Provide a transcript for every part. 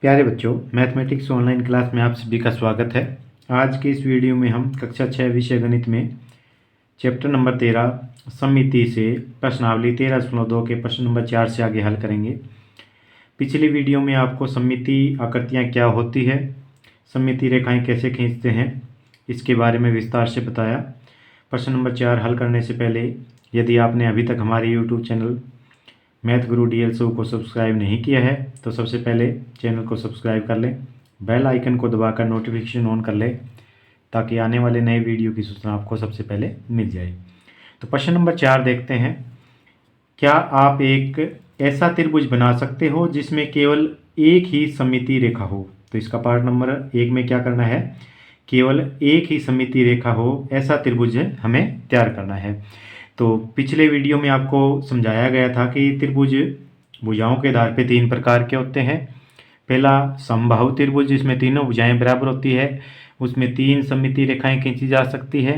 प्यारे बच्चों, mathematics online class में आप सभी का स्वागत है। आज के इस वीडियो में हम कक्षा 6 विषय गणित में चैप्टर नंबर 13 सममिति से प्रश्नावली 13.2 के प्रश्न नंबर 4 से आगे हल करेंगे। पिछली वीडियो में आपको सममिति आकृतियाँ क्या होती है, सममिति रेखाएं कैसे खींचते हैं, इसके बारे में विस्तार से बताया। प्रश्न नंबर 4 हल करने से पहले यदि आपने अभी तक हमारे यूट्यूब चैनल मैथ गुरु DL शो को सब्सक्राइब नहीं किया है तो सबसे पहले चैनल को सब्सक्राइब कर लें, बेल आइकन को दबाकर नोटिफिकेशन ऑन कर लें ताकि आने वाले नए वीडियो की सूचना आपको सबसे पहले मिल जाए। तो प्रश्न नंबर 4 देखते हैं। क्या आप एक ऐसा त्रिभुज बना सकते हो जिसमें केवल एक ही सममिति रेखा हो? तो इसका पार्ट नंबर 1 में क्या करना है, केवल एक ही सममिति रेखा हो ऐसा त्रिभुज हमें तैयार करना है। तो पिछले वीडियो में आपको समझाया गया था कि त्रिभुज भुजाओं के आधार पे 3 प्रकार के होते हैं। पहला समबाहु त्रिभुज, जिसमें तीनों भुजाएं बराबर होती है, उसमें 3 सममिति रेखाएं खींची जा सकती है।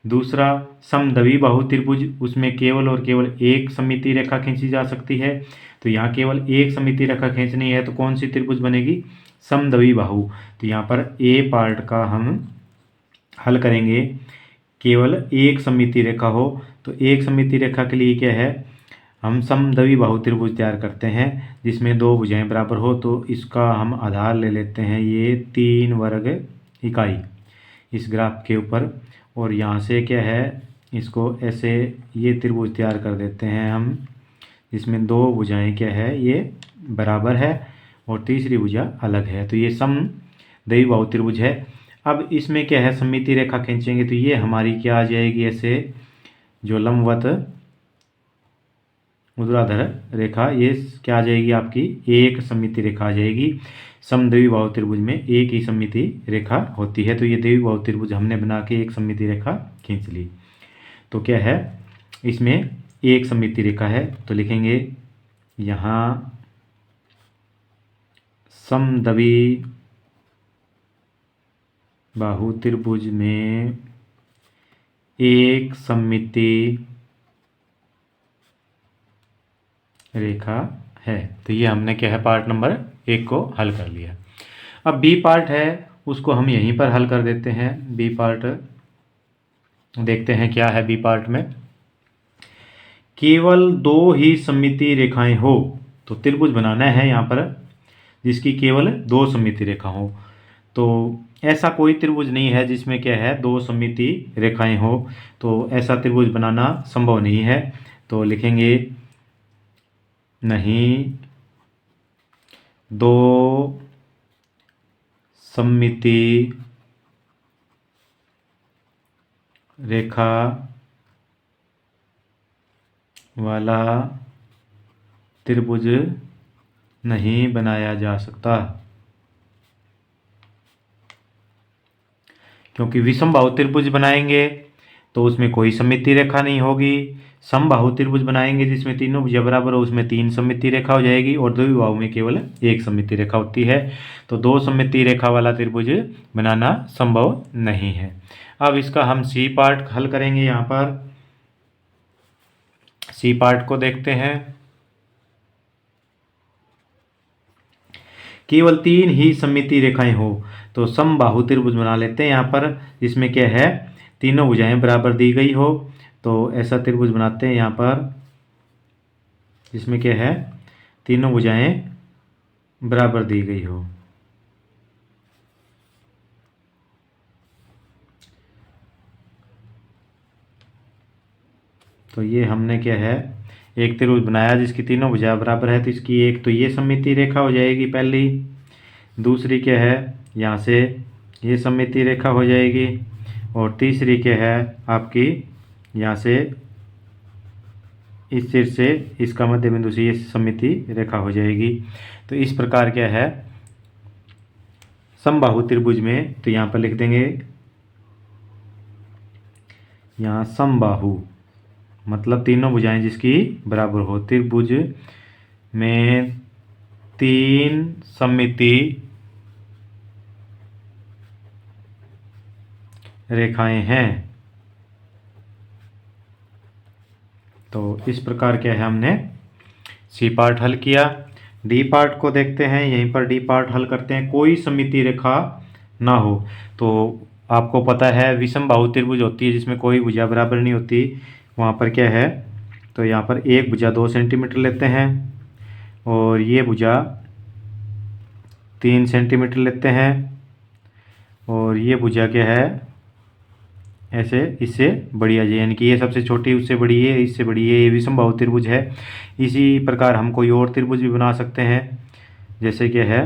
दूसरा समद्विबाहु त्रिभुज, उसमें केवल और केवल एक सममिति रेखा खींची जा सकती है। तो यहाँ केवल एक सममिति रेखा खींचनी है तो कौन सी त्रिभुज बनेगी, समद्विबाहु। तो यहाँ पर ए पार्ट का हम हल करेंगे, केवल एक सममिति रेखा हो। तो एक सममिति रेखा के लिए क्या है, हम समद्विबाहु त्रिभुज तैयार करते हैं जिसमें दो भुजाएं बराबर हो। तो इसका हम आधार ले लेते हैं ये 3 वर्ग इकाई इस ग्राफ के ऊपर, और यहाँ से क्या है, इसको ऐसे ये त्रिभुज तैयार कर देते हैं हम, जिसमें दो भुजाएं क्या है ये बराबर है और तीसरी भुजा अलग है। तो ये समद्विबाहु त्रिभुज है। अब इसमें क्या है, सममिति रेखा खींचेंगे तो ये हमारी क्या आ जाएगी, ऐसे जो लंबवत ऊर्ध्वाधर रेखा, ये क्या आ जाएगी आपकी, एक सममिति रेखा आ जाएगी। समद्विबाहु त्रिभुज में एक ही सममिति रेखा होती है। तो ये द्विबाहु त्रिभुज हमने बना के एक सममिति रेखा खींच ली। तो क्या है, इसमें एक सममिति रेखा है तो लिखेंगे यहाँ समद्विबाहु त्रिभुज में एक सममिति रेखा है। तो ये हमने क्या है, पार्ट नंबर 1 को हल कर लिया। अब बी पार्ट है, उसको हम यहीं पर हल कर देते हैं। बी पार्ट देखते हैं क्या है बी पार्ट में। केवल दो ही सममिति रेखाएं हो, तो त्रिभुज बनाना है यहाँ पर जिसकी केवल दो सममिति रेखा हो। तो ऐसा कोई त्रिभुज नहीं है जिसमें क्या है, दो सममिति रेखाएं हो, तो ऐसा त्रिभुज बनाना संभव नहीं है। तो लिखेंगे नहीं दो सममिति रेखा वाला त्रिभुज नहीं बनाया जा सकता, क्योंकि विषमबाहु त्रिभुज बनाएंगे तो उसमें कोई सममिति रेखा नहीं होगी। समबाहु त्रिभुज बनाएंगे जिसमें तीनों भुजा बराबर हो, उसमें 3 सममिति रेखा हो जाएगी, और द्विबाहु में केवल एक सममिति रेखा होती है। तो दो सममिति रेखा वाला त्रिभुज बनाना संभव नहीं है। अब इसका हम सी पार्ट हल करेंगे। यहाँ पर सी पार्ट को देखते हैं। केवल 3 ही सममिति रेखाएं हो, तो समबाहु त्रिभुज बना लेते हैं यहाँ पर, जिसमें क्या है, तीनों भुजाएं बराबर दी गई हो। तो ऐसा त्रिभुज बनाते हैं यहाँ पर जिसमें क्या है, तीनों भुजाएं बराबर दी गई हो। तो ये हमने क्या है, एक त्रिभुज बनाया जिसकी तीनों भुजाएं बराबर है। तो इसकी एक तो ये सममिति रेखा हो जाएगी पहली, दूसरी क्या है, यहाँ से ये सममिति रेखा हो जाएगी, और तीसरी क्या है आपकी, यहाँ से इस सिर से इसका मध्य बिंदु से ये सममिति रेखा हो जाएगी। तो इस प्रकार क्या है समबाहु त्रिभुज में, तो यहाँ पर लिख देंगे यहाँ समबाहु मतलब तीनों भुजाएं जिसकी बराबर हो, त्रिभुज में 3 सममिति रेखाएं हैं। तो इस प्रकार क्या है, हमने सी पार्ट हल किया। डी पार्ट को देखते हैं, यहीं पर डी पार्ट हल करते हैं। कोई सममितीय रेखा ना हो, तो आपको पता है विषम बाहु त्रिभुज होती है जिसमें कोई भुजा बराबर नहीं होती। वहाँ पर क्या है, तो यहाँ पर एक भुजा 2 सेंटीमीटर लेते हैं और ये भुजा 3 सेंटीमीटर लेते हैं और ये भुजा क्या है, ऐसे इससे बड़ी आ जाए, यानी कि ये सबसे छोटी उससे बड़ी है, इससे बड़ी है, ये विषम बाहु त्रिभुज है। इसी प्रकार हम कोई और त्रिभुज भी बना सकते हैं, जैसे कि है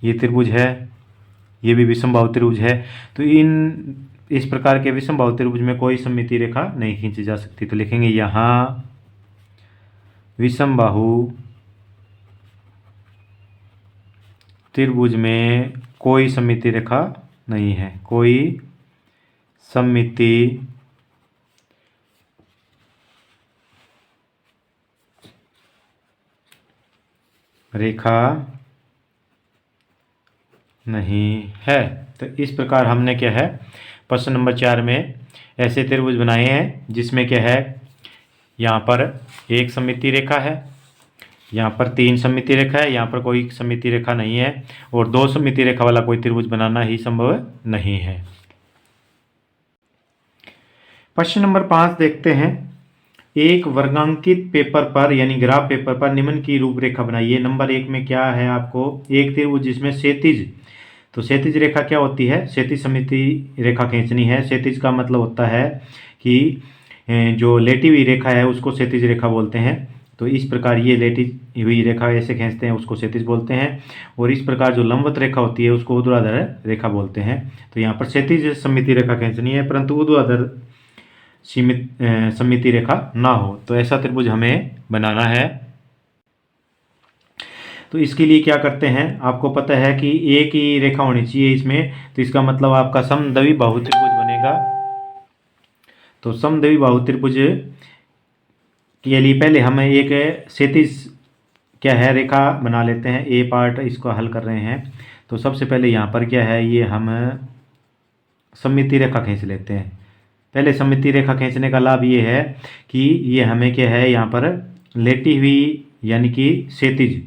ये त्रिभुज है, ये भी विषम बाहु त्रिभुज है। तो इस प्रकार के विषम बाहु त्रिभुज में कोई सममितीय रेखा नहीं खींची जा सकती। तो लिखेंगे यहाँ विषम बाहु त्रिभुज में कोई सममितीय रेखा नहीं है, कोई सममितीय रेखा नहीं है। तो इस प्रकार हमने क्या है, प्रश्न नंबर 4 में ऐसे त्रिभुज बनाए हैं जिसमें क्या है, यहाँ पर एक सममितीय रेखा है, यहाँ पर 3 सममितीय रेखा है, यहाँ पर कोई सममितीय रेखा नहीं है और 2 सममितीय रेखा वाला कोई त्रिभुज बनाना ही संभव नहीं है। प्रश्न नंबर 5 देखते हैं। एक वर्गांकित पेपर पर यानी ग्राफ पेपर पर निम्न की रूपरेखा बनाइए। नंबर 1 में क्या है, आपको एक त्रिभुज जिसमें क्षैतिज, तो क्षैतिज रेखा क्या होती है, क्षैतिज सममितीय रेखा खींचनी है। क्षैतिज का मतलब होता है कि जो लेटी हुई रेखा है उसको क्षैतिज रेखा बोलते हैं। तो इस प्रकार ये लेटी हुई रेखा ऐसे खींचते हैं उसको क्षैतिज बोलते हैं, और इस प्रकार जो लंबवत रेखा होती है उसको ऊर्ध्वाधर रेखा बोलते हैं। तो यहाँ पर क्षैतिज सममितीय रेखा खींचनी है परंतु ऊर्ध्वाधर सममितीय रेखा ना हो, तो ऐसा त्रिभुज हमें बनाना है। तो इसके लिए क्या करते हैं, आपको पता है कि एक ही रेखा होनी चाहिए इसमें, तो इसका मतलब आपका समद्वि बाहु त्रिभुज बनेगा। तो समद्वि बाहु त्रिभुज के लिए पहले हम एक क्षैतिज क्या है रेखा बना लेते हैं। ए पार्ट इसको हल कर रहे हैं, तो सबसे पहले यहाँ पर क्या है, ये हम सममितीय रेखा खींच लेते हैं। पहले सममितीय रेखा खींचने का लाभ ये है कि ये हमें क्या है, यहाँ पर लेटी हुई यानी कि क्षैतिज,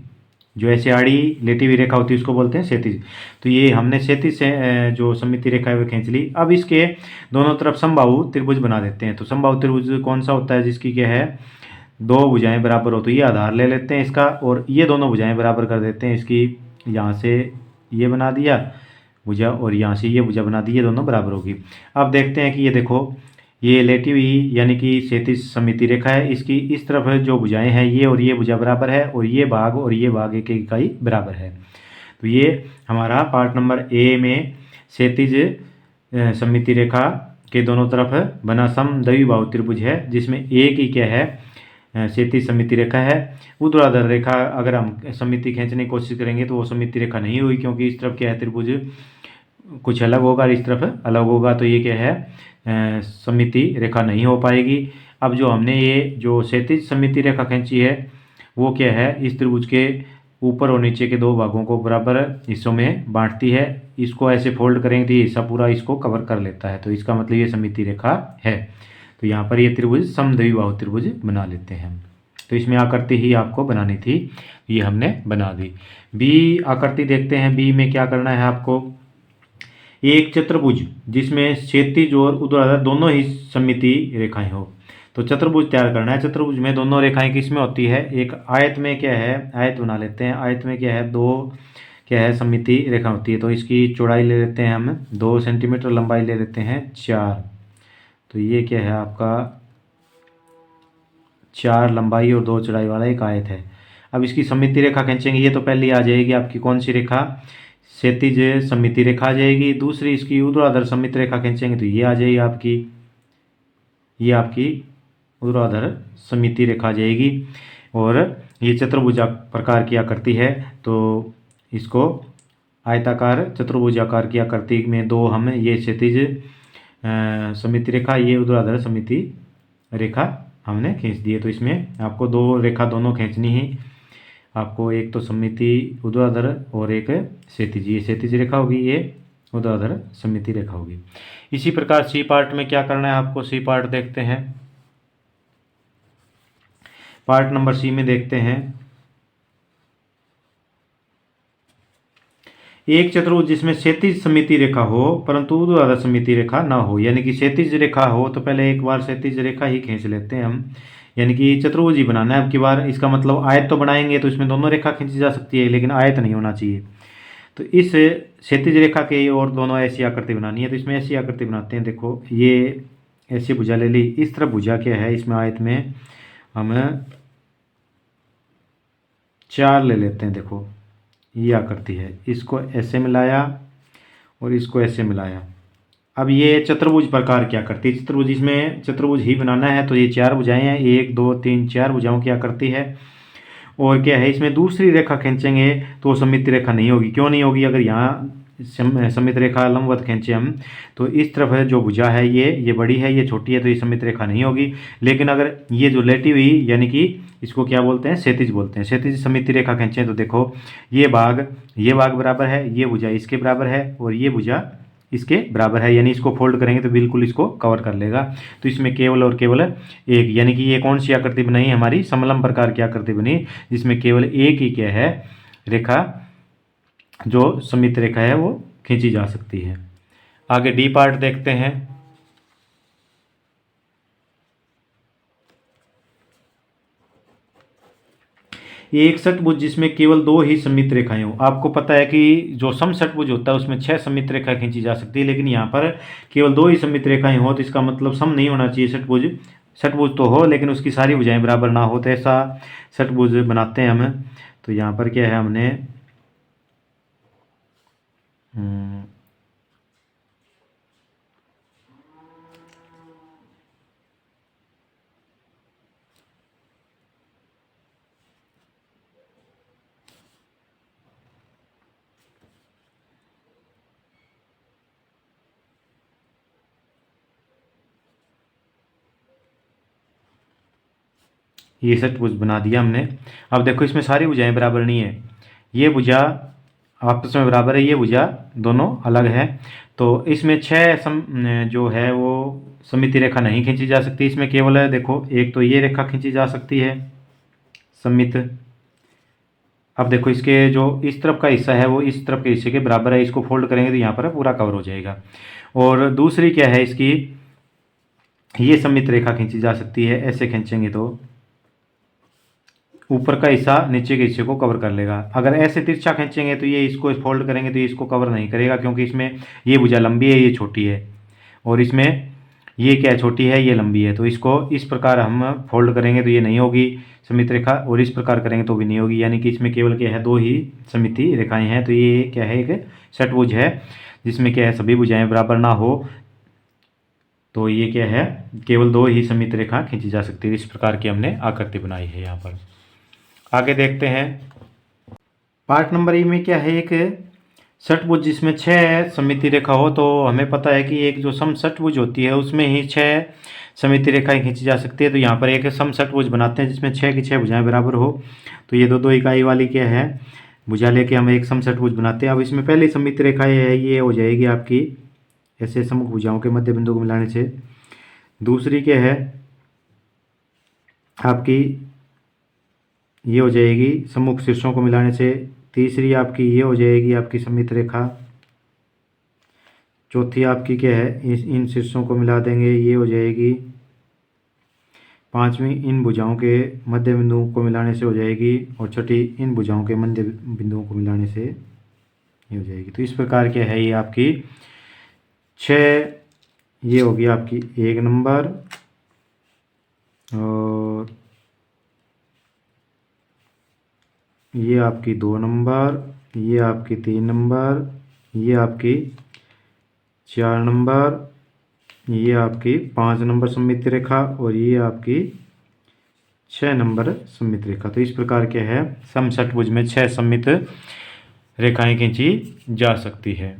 जो ऐसे आड़ी लेटी हुई रेखा होती है उसको बोलते हैं क्षैतिज। तो ये हमने क्षैतिज से जो सममितीय रेखा है वो खींच ली। अब इसके दोनों तरफ समबाहु त्रिभुज बना देते हैं। तो समबाहु त्रिभुज कौन सा होता है, जिसकी क्या है 2 भुजाएं बराबर हो, तो ये आधार ले लेते हैं इसका और ये दोनों भुजाएं बराबर कर देते हैं इसकी। यहाँ से ये बना दिया भुजा और यहाँ से ये भुजा बना दी, ये दोनों बराबर होगी। अब देखते हैं कि ये देखो, ये लेटी हुई यानी कि क्षैतिज सममितीय रेखा है, इसकी इस तरफ जो भुजाएं हैं ये और ये भुजा बराबर है और ये भाग एक इकाई बराबर है। तो ये हमारा पार्ट नंबर ए में क्षैतिज सममितीय रेखा के दोनों तरफ बना समद्वि बाहु त्रिभुज है, जिसमें एक ही क्या है क्षैतिज सममितीय रेखा है। ऊर्ध्वाधर रेखा अगर हम सममिति खींचने की कोशिश करेंगे तो वो सममितीय रेखा नहीं हुई, क्योंकि इस तरफ क्या है त्रिभुज कुछ अलग होगा और इस तरफ अलग होगा, तो ये क्या है सममितीय रेखा नहीं हो पाएगी। अब जो हमने ये जो क्षैतिज सममितीय रेखा खींची है वो क्या है, इस त्रिभुज के ऊपर और नीचे के 2 भागों को बराबर हिस्सों में बांटती है। इसको ऐसे फोल्ड करेंगे तो ये हिस्सा पूरा इसको कवर कर लेता है, तो इसका मतलब ये सममितीय रेखा है। तो यहाँ पर ये त्रिभुज समद्वि बाहु त्रिभुज बना लेते हैं। तो इसमें आकृति ही आपको बनानी थी, ये हमने बना दी। बी आकृति देखते हैं। बी में क्या करना है आपको, एक चतुर्भुज जिसमें क्षैतिज और ऊर्ध्वाधर दोनों ही सममितीय रेखाएं हो, तो चतुर्भुज तैयार करना है। चतुर्भुज में दोनों रेखाएं किसमें होती है, एक आयत में क्या है, आयत बना लेते हैं। आयत में क्या है 2 क्या है सममितीय रेखा होती है। तो इसकी चौड़ाई ले लेते हैं हम 2 सेंटीमीटर, लंबाई ले लेते हैं 4। तो ये क्या है आपका 4 लंबाई और 2 चौड़ाई वाला एक आयत है। अब इसकी सममितीय रेखा खींचेंगे, ये तो पहले आ जाएगी आपकी कौन सी रेखा, क्षैतिज सममितीय रेखा आ जाएगी। दूसरी इसकी ऊर्ध्वाधर सममितीय रेखा खींचेंगे तो ये आ जाएगी आपकी, ये आपकी ऊर्ध्वाधर सममितीय रेखा आ जाएगी। और ये चतुर्भुज प्रकार की आकृति है, तो इसको आयताकार चतुर्भुज आकार की आकृति में 2 हम ये क्षैतिज सममितीय रेखा, ये ऊर्ध्वाधर सममितीय रेखा हमने खींच दी है। तो इसमें आपको 2 रेखा दोनों खींचनी है आपको, एक तो सममितीय ऊर्ध्वाधर और एक क्षैतिज। ये क्षैतिज रेखा होगी, ये ऊर्ध्वाधर सममितीय रेखा होगी। इसी प्रकार सी पार्ट में क्या करना है आपको, सी पार्ट देखते हैं। पार्ट नंबर सी में देखते हैं। एक चतुर्भुज जिसमें क्षैतिज सममिति रेखा हो परंतु ऊर्ध्वाधर सममिति रेखा ना हो, यानी कि क्षैतिज रेखा हो तो पहले एक बार क्षैतिज रेखा ही खींच लेते हैं हम, यानी कि चतुर्भुज ही बनाना है अब की बार। इसका मतलब आयत तो बनाएंगे तो इसमें दोनों रेखा खींची जा सकती है, लेकिन आयत नहीं होना चाहिए। तो इस क्षैतिज रेखा के और दोनों ऐसी आकृति बनानी है, तो इसमें ऐसी आकृति बनाते हैं। देखो ये ऐसी भुजा ले ली, इस तरफ भुजा क्या है, इसमें आयत में हम 4 ले लेते हैं। देखो ये आकृति है, इसको ऐसे मिलाया और इसको ऐसे मिलाया। अब ये चतुर्भुज प्रकार की आकृति, चतुर्भुज इसमें चतुर्भुज ही बनाना है, तो ये 4 भुजाएं हैं, 1 2 3 4 भुजाओं की आकृति है। और क्या है, इसमें दूसरी रेखा खींचेंगे तो सममित रेखा नहीं होगी। क्यों नहीं होगी, अगर यहाँ सममित रेखा लंबवत खींचे हम तो इस तरफ है जो भुजा है ये बड़ी है ये छोटी है, तो ये सममित रेखा नहीं होगी। लेकिन अगर ये जो लेटी हुई, यानी कि इसको क्या बोलते हैं, क्षैतिज बोलते हैं, क्षैतिज सममित रेखा खींचे तो देखो ये भाग बराबर है, ये भुजा इसके बराबर है और ये भुजा इसके बराबर है, यानी इसको फोल्ड करेंगे तो बिल्कुल इसको कवर कर लेगा। तो इसमें केवल और केवल एक, यानी कि ये कौन सी आकृति बनी, हमारी समलंब प्रकार की आकृति बनी, जिसमें केवल एक ही क्या है रेखा जो सममित रेखा है वो खींची जा सकती है। आगे डी पार्ट देखते हैं। एक षटभुज जिसमें केवल 2 ही सममित रेखाएं हो। आपको पता है कि जो समषटभुज होता है उसमें 6 सममित रेखाएं खींची जा सकती है, लेकिन यहाँ पर केवल 2 ही सममित रेखाएं हो, तो इसका मतलब सम नहीं होना चाहिए षटभुज। षटभुज तो हो लेकिन उसकी सारी भुजाएं बराबर ना हो, तो ऐसा षटभुज बनाते हैं हम। तो यहाँ पर क्या है, हमने ये षटभुज बना दिया हमने। अब देखो इसमें सारी भुजाएं बराबर नहीं है, ये भुजा आपस में बराबर है, ये भुजा दोनों अलग है। तो इसमें 6 जो है वो सममिति रेखा नहीं खींची जा सकती। इसमें केवल है देखो एक तो ये रेखा खींची जा सकती है सममित। अब देखो इसके जो इस तरफ का हिस्सा है वो इस तरफ के हिस्से के बराबर है, इसको फोल्ड करेंगे तो यहाँ पर पूरा कवर हो जाएगा। और दूसरी क्या है इसकी, ये सममित रेखा खींची जा सकती है, ऐसे खींचेंगे तो ऊपर का हिस्सा नीचे के हिस्से को कवर कर लेगा। अगर ऐसे तिरछा खींचेंगे तो ये इसको फोल्ड करेंगे तो ये इसको कवर नहीं करेगा, क्योंकि इसमें ये भुजा लंबी है ये छोटी है, और इसमें ये क्या है छोटी है ये लंबी है। तो इसको इस प्रकार हम फोल्ड करेंगे तो ये नहीं होगी सममित रेखा, और इस प्रकार करेंगे तो भी नहीं होगी। यानी कि इसमें केवल क्या है 2 ही सममिति रेखाएं हैं। तो ये क्या है, एक षटभुज है जिसमें क्या है सभी भुजाएं बराबर ना हो, तो ये क्या है केवल 2 ही सममित रेखा खींची जा सकती है। इस प्रकार की हमने आकृति बनाई है यहाँ पर। आगे देखते हैं पार्ट नंबर ई में क्या है, एक षटभुज जिसमें 6 सममिति रेखा हो। तो हमें पता है कि एक जो समषटभुज होती है उसमें ही 6 सममिति रेखाएं खींची जा सकती है। तो यहाँ पर एक समषटभुज बनाते हैं जिसमें 6 की 6 भुजाएं बराबर हो। तो ये 2 इकाई वाली क्या है भुजा लेके हम एक समषटभुज बनाते हैं। अब इसमें पहली सममिति रेखा है ये हो जाएगी आपकी ऐसे सम्मुख भुजाओं के मध्य बिंदु को मिलाने से। दूसरी क्या है आपकी ये हो जाएगी सम्मुख शीर्षों को मिलाने से। तीसरी आपकी ये हो जाएगी आपकी सममित रेखा। चौथी आपकी क्या है इन शीर्षों को मिला देंगे ये हो जाएगी। पांचवी इन भुजाओं के मध्य बिंदुओं को मिलाने से हो जाएगी, और छठी इन भुजाओं के मध्य बिंदुओं को मिलाने से ये हो जाएगी। तो इस प्रकार क्या है ये आपकी 6, ये होगी आपकी 1 नंबर, और ये आपकी 2 नंबर, ये आपकी 3 नंबर, ये आपकी 4 नंबर, ये आपकी 5 नंबर सममित रेखा, और ये आपकी 6 नंबर सममित रेखा। तो इस प्रकार के है समषटभुज में 6 सममित रेखाएं खींची जा सकती है।